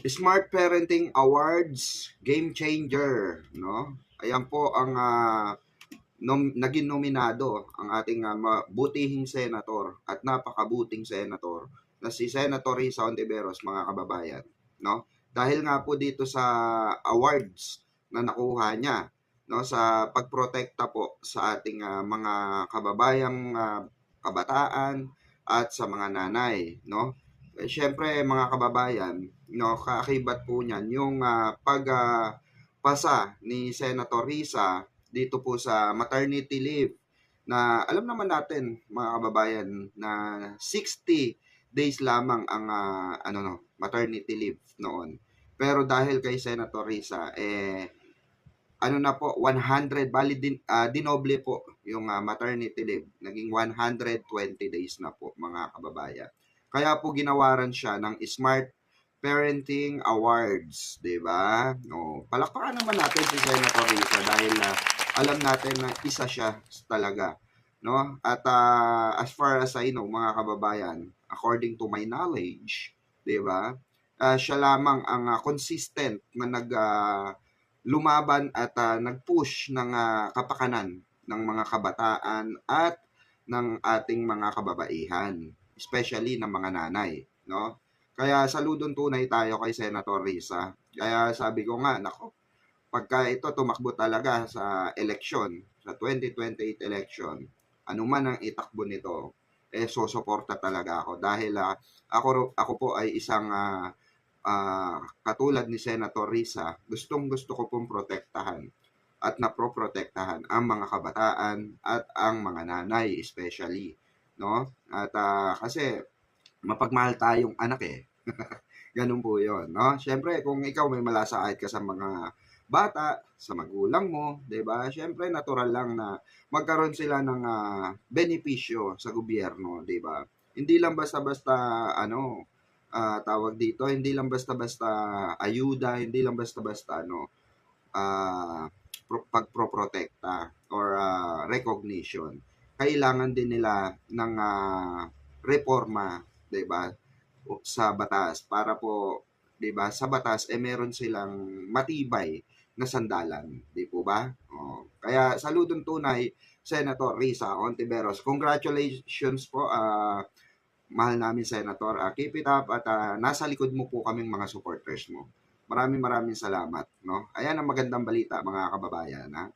Smart Parenting Awards Game Changer, no? Ayan po ang naging nominado ang ating butihing senator at napakabuting senator na si Senator Risa Hontiveros, mga kababayan, no? Dahil nga po dito sa awards na nakuha niya, no, sa pagprotekta po sa ating mga kababayang kabataan at sa mga nanay, no? Syempre mga kababayan, no, kaakibat po niyan yung pasa ni Senator Risa dito po sa maternity leave na alam naman natin mga kababayan na 60 days lamang ang maternity leave noon. Pero dahil kay Senator Risa ano na po 100 bali din dinoble po yung maternity leave, naging 120 days na po mga kababayan. Kaya po ginawaran siya ng Smart Parenting Awards, 'di ba? No, palakpakan naman natin si Senator Risa dahil alam natin na isa siya talaga, no? At as far as I know, mga kababayan, according to my knowledge, 'di ba? Siya lamang ang consistent na lumaban at nag-push ng kapakanan ng mga kabataan at ng ating mga kababaihan, especially ng mga nanay, no? Kaya saludong tunay tayo kay Senator Risa. Kaya sabi ko nga, nako, pagka ito tumakbo talaga sa eleksyon, sa 2028 election, ano man ang itakbo nito, susuporta talaga ako dahil ako po ay isang katulad ni Senator Risa, gustong-gusto ko pong protektahan at naproprotektahan ang mga kabataan at ang mga nanay especially, no? At kasi mapagmahal tayong anak Ganun po 'yon, no? Siyempre kung ikaw may malasakit ka sa mga bata, sa magulang mo, 'di ba? Siyempre natural lang na magkaroon sila ng benepisyo sa gobyerno, 'di ba? Hindi lang basta-basta tawag dito, hindi lang basta-basta ayuda, hindi lang basta-basta ah, pagproprotekta or recognition. Kailangan din nila ng reforma, 'di ba? Sa batas para po 'di ba sa batas meron silang matibay na sandalan, 'di po ba? Oh, kaya saludong tunay Senator Risa Hontiveros. Congratulations po mahal namin Senator. Keep it up at nasa likod mo po kaming mga supporters mo. Maraming maraming salamat, no? Ayan ang magandang balita mga kababayan, ha?